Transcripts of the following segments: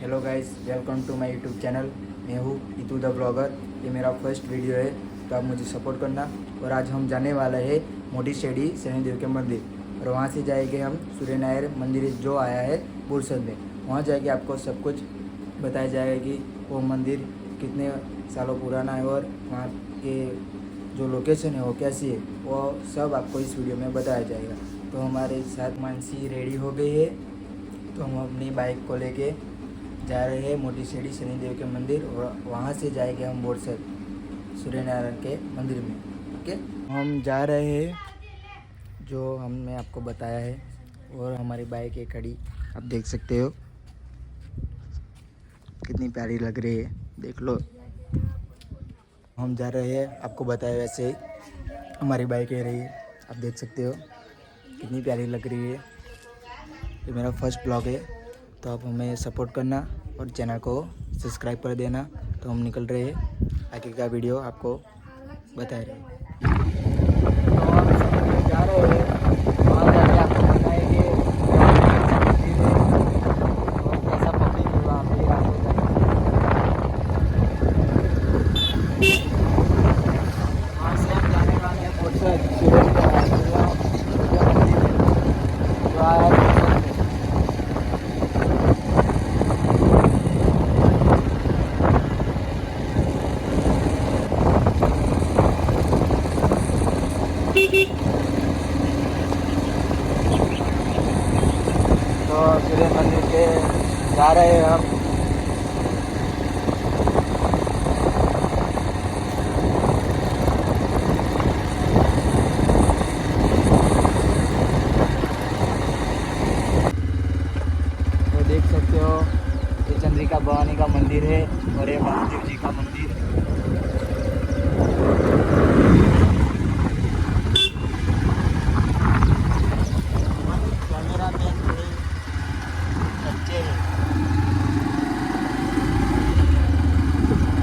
Hello guys, welcome to my YouTube channel. मैं हूँ इतू the blogger. ये मेरा फर्स्ट वीडियो है, तो आप मुझे सपोर्ट करना। और आज हम जाने वाले हैं मोटी शेडी शनिदेव के मंदिर, और वहाँ से जाएंगे हम सूर्यनारायण मंदिर जो आया है बुरसद में। वहाँ जाके आपको सब कुछ बताया जाएगा कि वो मंदिर कितने सालों पुराना है और वहाँ के जो लोकेशन है वो कैसी है, वो सब आपको इस वीडियो में बताया जाएगा। तो हमारे साथ मानसी रेडी हो गई है, तो हम अपनी बाइक को लेके जा रहे हैं मोटी शेडी शनिदेव के मंदिर, और वहाँ से जाएंगे हम बोरसद सूर्यनारायण के मंदिर में। ओके, हम जा रहे हैं जो हमने आपको बताया है, और हमारी बाइक है खड़ी, आप देख सकते हो कितनी प्यारी लग रही है, देख लो। हम जा रहे हैं, आपको बताया वैसे हमारी बाइक है रही है, आप देख सकते हो कितनी प्यारी लग रही है। ये मेरा फर्स्ट ब्लॉग है, तो आप हमें सपोर्ट करना और चैनल को सब्सक्राइब कर देना। तो हम निकल रहे हैं, आगे का वीडियो आपको बता रहे हैं। तो हम जा रहे हैं, वहाँ जाके आपको बताएंगे कैसा पब्लिक है वहाँ पे। वहाँ से हम जाने वाले हैं बोरसद सूर्यनारायण जो आया है। तो सूर्य मंदिर के जा रहे हैं हम। तो देख सकते हो ये चंद्रिका भवानी का मंदिर है, और ये महादेव जी का मंदिर है। कैमरा मैन थोड़े अच्छे हैं,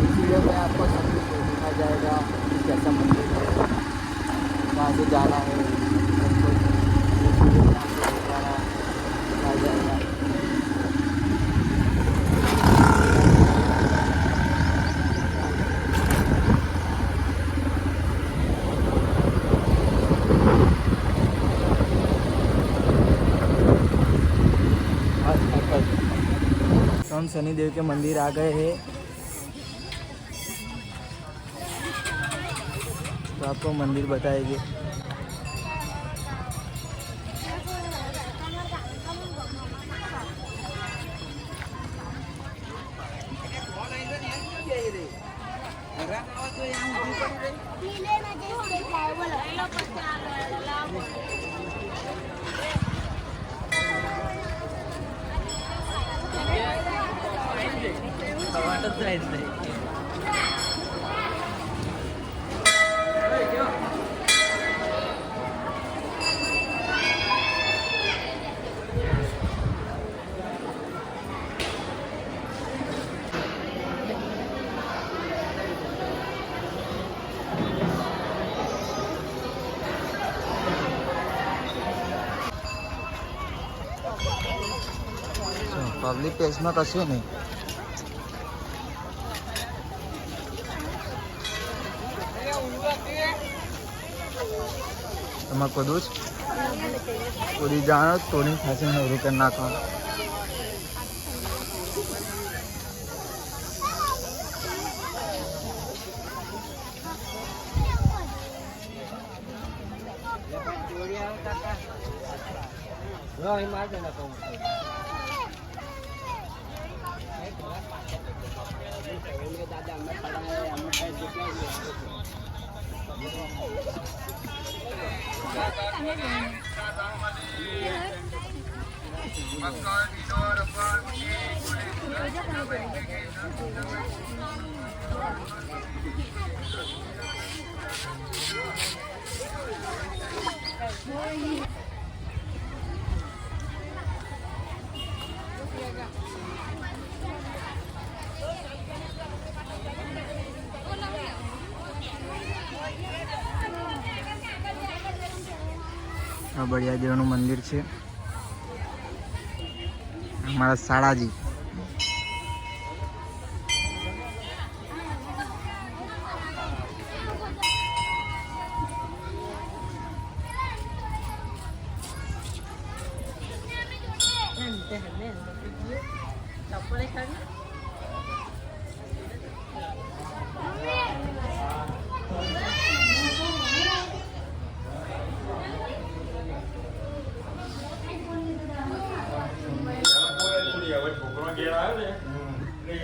इसलिए मैं आपको सब कुछ दिखाया जाएगा कि कैसा मंदिर है, कहाँ से जाना है, सब कुछ दिखाया जाएगा। तो हम शनिदेव के मंदिर आ गए हैं, तो आपको मंदिर बताएंगे। પબ્લિક પ્લેસમાં કશું નહીં, તમે કુદું જ કુદી જાણો તોડી ખાસી નવરું કરી નાખો. આ બળિયાદેવનું મંદિર છે, અમારા શાળાજી.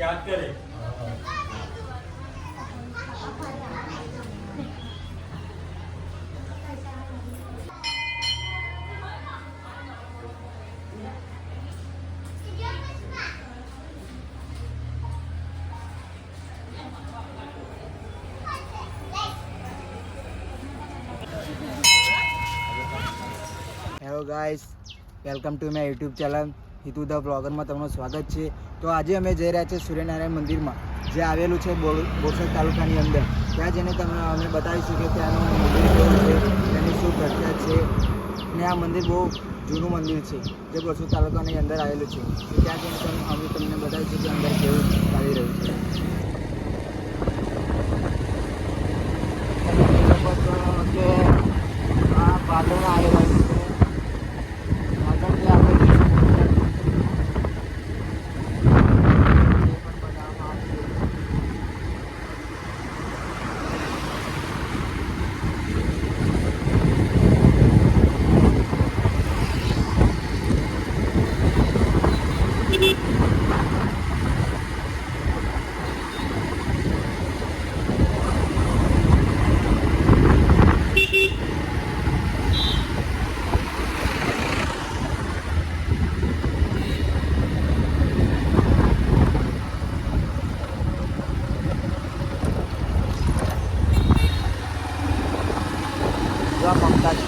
યાદ કરે hello guys, welcome to my YouTube channel Hitu the બ્લોગરમાં તમારું સ્વાગત છે. તો આજે અમે જઈ રહ્યા છીએ સૂર્યનારાયણ મંદિરમાં, જે આવેલું છે બોરસદ તાલુકાની અંદર. ત્યાં જઈને તમને અમે બતાવીશું કે ત્યાંનું મંદિર કેવું છે, તેની શું પ્રખ્યાત છે. અને આ મંદિર બહુ જૂનું મંદિર છે, જે બોરસદ તાલુકાની અંદર આવેલું છે. ત્યાં જઈને અમે તમને બતાવીશું કે અંદર કેવું ચાલી રહ્યું છે. કે આ પાટણ આવેલા છે. મમતા છે.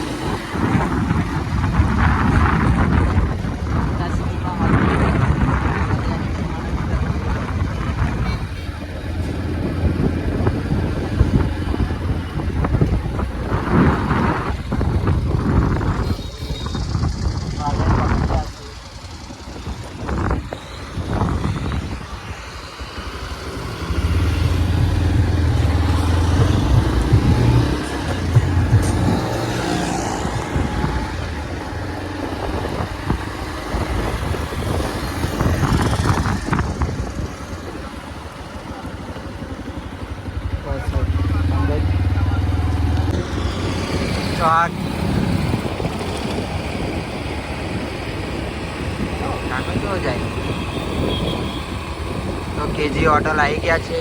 તો જાય તો કેજી હોટલ આવી ગયા છે.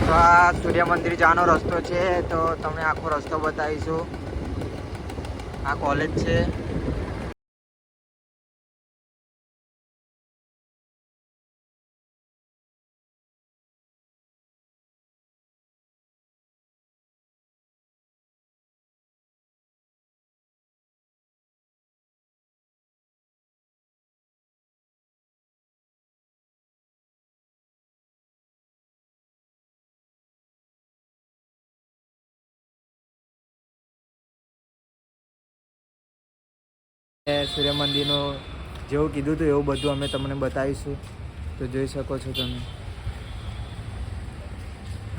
તો આ સૂર્ય મંદિર જવાનો રસ્તો છે, તો તમને આખો રસ્તો બતાવીશું. આ કોલેજ છે. સૂર્ય મંદિરનું જેવું કીધું હતું એવું બધું અમે તમને બતાવીશું. તો જોઈ શકો છો તમે,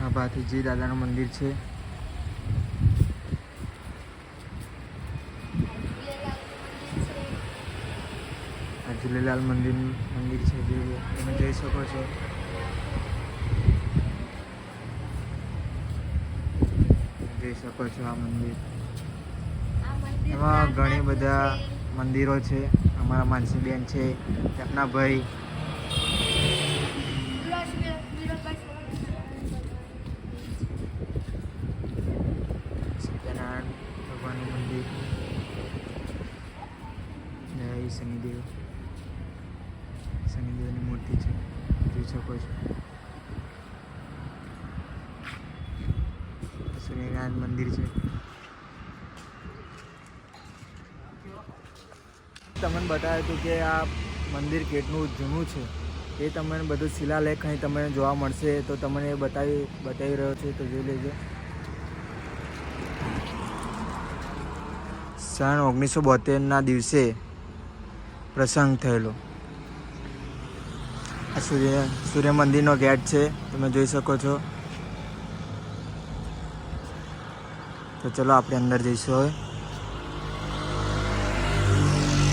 આ ભાતીજી દાદાનું મંદિર છે. આ ઝૂલેલાલ મંદિર છે, જે તમે જોઈ શકો છો. જોઈ શકો છો આ મંદિર. એમાં ઘણી બધા મંદિરો છે. અમારા માનસી બેન છે, તેમના ભાઈ સત્યનારાયણ ભગવાનનું મંદિર, જય શનિદેવની મૂર્તિ છે, જોઈ શકો છો. સૂર્યનારાયણ મંદિર છે. તમને બતાવ્યું હતું કે આ મંદિર કેટલું જૂનું છે, એ તમને બધું શિલાલેખ અહીં તમને જોવા મળશે. તો તમને બતાવી રહ્યો છે, તો જોઈ લેજો. સન 1972ના દિવસે પ્રસંગ થયેલો. આ સૂર્ય મંદિરનો ગેટ છે, તમે જોઈ શકો છો. તો ચલો આપણે અંદર જઈશું હવે.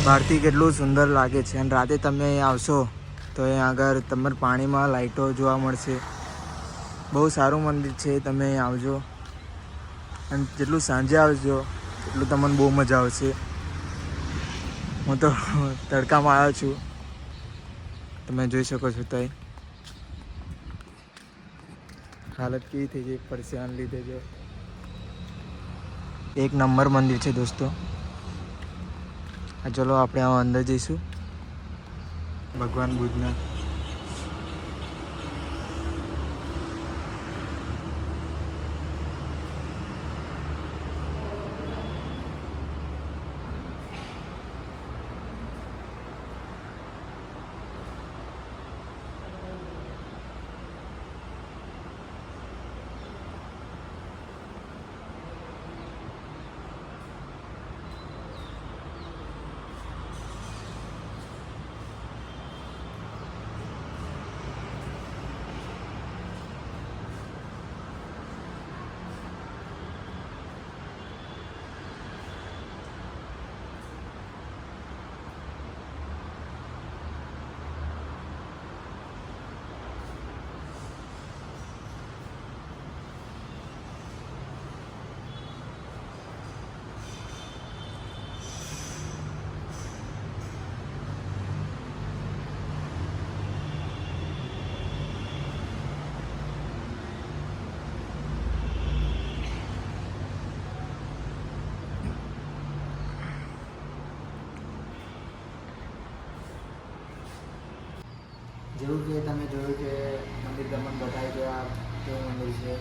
બહારથી કેટલું સુંદર લાગે છે અને રાતે તમે અહીં આવશો તો અહીં આગળ તમારે પાણીમાં લાઈટો જોવા મળશે. બહુ સારું મંદિર છે, તમે અહીં આવજો અને જેટલું સાંજે આવજો એટલું તમને બહુ મજા આવશે. હું તો તડકામાં આવ્યો છું, તમે જોઈ શકો છો. તો હાલત કેવી થઈ ગઈ પરસેવાને લીધે. જો એક નંબર મંદિર છે દોસ્તો. ચલો આપણે આવા અંદર જઈશું. ભગવાન બુદ્ધના જેવું કે તમે જોયું કે મંદિર તમને બતાવી કે આ કેવું મંદિર છે.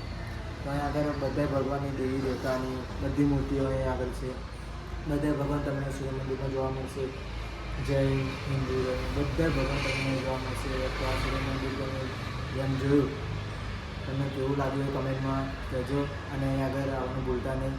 તો અહીં આગળ બધા ભગવાનની દેવી દેવતાની બધી મૂર્તિઓ અહીં આગળ છે. બધા ભગવાન તમને સૂર્ય મંદિરમાં જોવા મળશે. જૈન, હિન્દુ, બધા ભગવાન તમને જોવા મળશે. તો આ સૂર્ય મંદિર તમે જેમ જોયું તમને કેવું લાગ્યું કમેન્ટમાં કહેજો અને અહીં આગળ આવવાનું ભૂલતા નહીં.